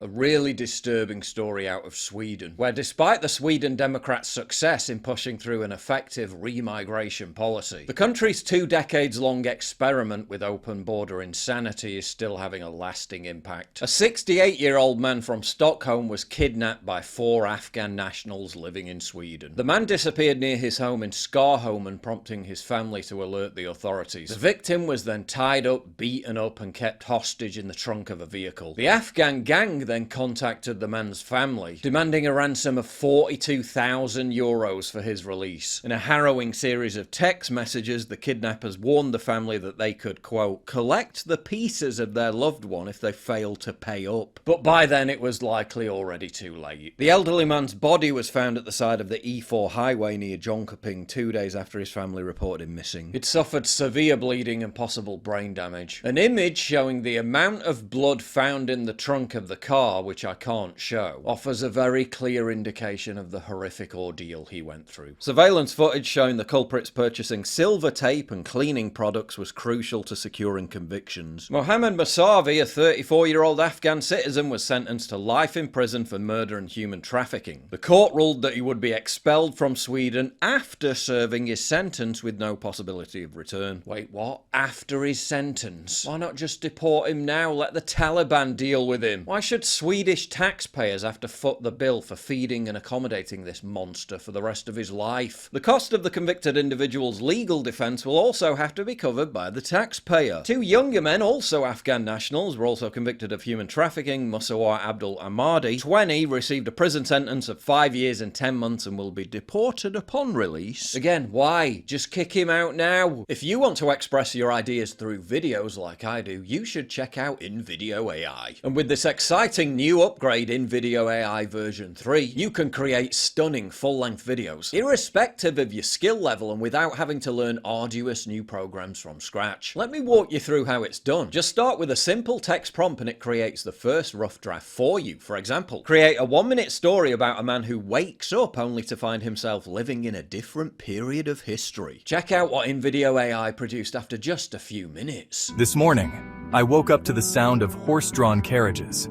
A really disturbing story out of Sweden, where despite the Sweden Democrats' success in pushing through an effective remigration policy, the country's 2 decades long experiment with open border insanity is still having a lasting impact. A 68-year-old man from Stockholm was kidnapped by 4 Afghan nationals living in Sweden. The man disappeared near his home in Skarholmen, prompting his family to alert the authorities. The victim was then tied up, beaten up, and kept hostage in the trunk of a vehicle. The Afghan gang then contacted the man's family, demanding a ransom of €42,000 for his release. In a harrowing series of text messages, the kidnappers warned the family that they could, quote, collect the pieces of their loved one if they failed to pay up. But by then it was likely already too late. The elderly man's body was found at the side of the E4 highway near Jönköping 2 days after his family reported him missing. He'd suffered severe bleeding and possible brain damage. An image showing the amount of blood found in the trunk of the car, which I can't show, offers a very clear indication of the horrific ordeal he went through. Surveillance footage showing the culprits purchasing silver tape and cleaning products was crucial to securing convictions. Mohammed Masavi, a 34-year-old Afghan citizen, was sentenced to life in prison for murder and human trafficking. The court ruled that he would be expelled from Sweden after serving his sentence with no possibility of return. Wait, what? After his sentence? Why not just deport him now? Let the Taliban deal with him. Why should Swedish taxpayers have to foot the bill for feeding and accommodating this monster for the rest of his life? The cost of the convicted individual's legal defense will also have to be covered by the taxpayer. 2 younger men, also Afghan nationals, were also convicted of human trafficking. Musawar Abdul Ahmadi, 20, received a prison sentence of 5 years and 10 months and will be deported upon release. Again, why? Just kick him out now. If you want to express your ideas through videos like I do, you should check out InVideo AI. And with this exciting new upgrade in InVideo AI version 3, you can create stunning full-length videos, irrespective of your skill level and without having to learn arduous new programs from scratch. Let me walk you through how it's done. Just start with a simple text prompt and it creates the first rough draft for you. For example, create a 1-minute story about a man who wakes up only to find himself living in a different period of history. Check out what InVideo AI produced after just a few minutes. This morning, I woke up to the sound of horse-drawn carriages.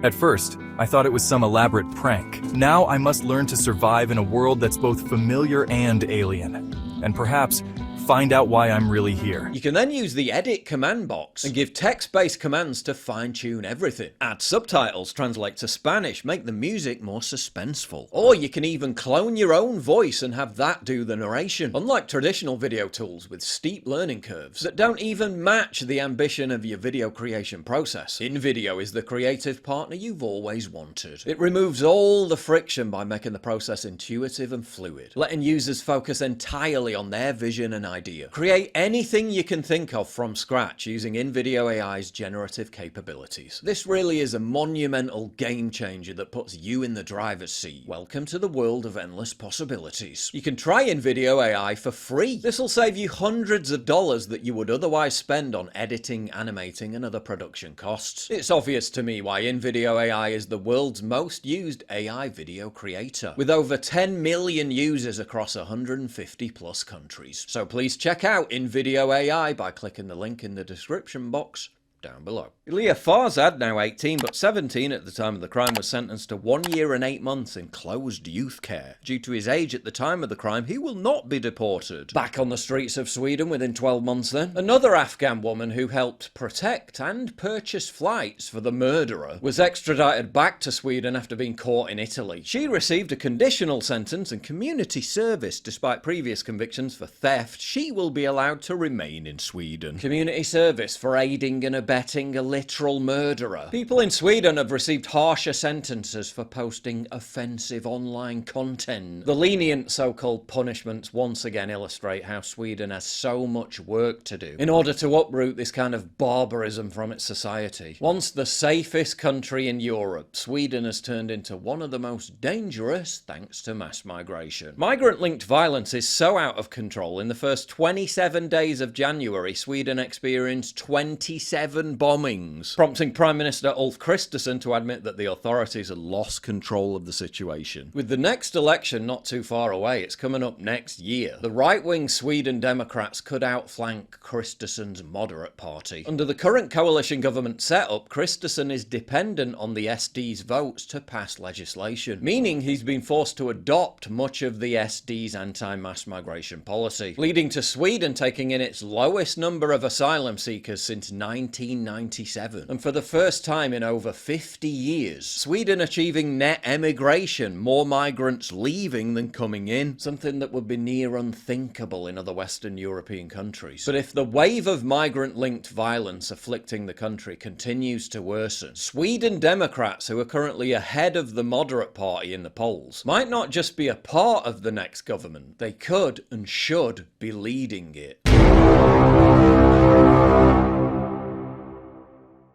At first, I thought it was some elaborate prank. Now I must learn to survive in a world that's both familiar and alien. And perhaps find out why I'm really here. You can then use the edit command box and give text-based commands to fine-tune everything. Add subtitles, translate to Spanish, make the music more suspenseful. Or you can even clone your own voice and have that do the narration. Unlike traditional video tools with steep learning curves that don't even match the ambition of your video creation process, InVideo is the creative partner you've always wanted. It removes all the friction by making the process intuitive and fluid, letting users focus entirely on their vision and idea. Create anything you can think of from scratch using InVideo AI's generative capabilities. This really is a monumental game changer that puts you in the driver's seat. Welcome to the world of endless possibilities. You can try InVideo AI for free. This will save you hundreds of dollars that you would otherwise spend on editing, animating, and other production costs. It's obvious to me why InVideo AI is the world's most used AI video creator, with over 10 million users across 150 plus countries. So please check out InVideo AI by clicking the link in the description box down below. Ilya Farzad, now 18 but 17 at the time of the crime, was sentenced to 1 year and 8 months in closed youth care. Due to his age at the time of the crime, he will not be deported. Back on the streets of Sweden within 12 months then, another Afghan woman who helped protect and purchase flights for the murderer was extradited back to Sweden after being caught in Italy. She received a conditional sentence and community service. Despite previous convictions for theft, she will be allowed to remain in Sweden. Community service for aiding and abetting a literal murderer. People in Sweden have received harsher sentences for posting offensive online content. The lenient so-called punishments once again illustrate how Sweden has so much work to do in order to uproot this kind of barbarism from its society. Once the safest country in Europe, Sweden has turned into one of the most dangerous thanks to mass migration. Migrant-linked violence is so out of control. In the first 27 days of January, Sweden experienced 27 7 bombings, prompting Prime Minister Ulf Kristersson to admit that the authorities had lost control of the situation. With the next election not too far away, it's coming up next year, the right-wing Sweden Democrats could outflank Kristersson's moderate party. Under the current coalition government setup, Kristersson is dependent on the SD's votes to pass legislation, meaning he's been forced to adopt much of the SD's anti-mass migration policy, leading to Sweden taking in its lowest number of asylum seekers since 1997. And for the first time in over 50 years, Sweden achieving net emigration, more migrants leaving than coming in, something that would be near unthinkable in other Western European countries. But if the wave of migrant-linked violence afflicting the country continues to worsen, Sweden Democrats, who are currently ahead of the moderate party in the polls, might not just be a part of the next government, they could and should be leading it.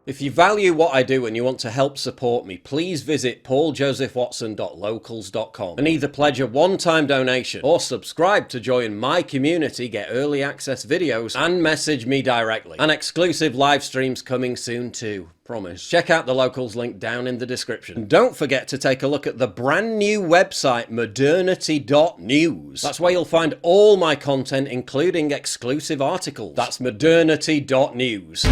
If you value what I do and you want to help support me, please visit pauljosephwatson.locals.com and either pledge a one-time donation or subscribe to join my community, get early access videos, and message me directly. And exclusive live streams coming soon too. Promise. Check out the Locals link down in the description. And don't forget to take a look at the brand new website modernity.news. That's where you'll find all my content, including exclusive articles. That's modernity.news.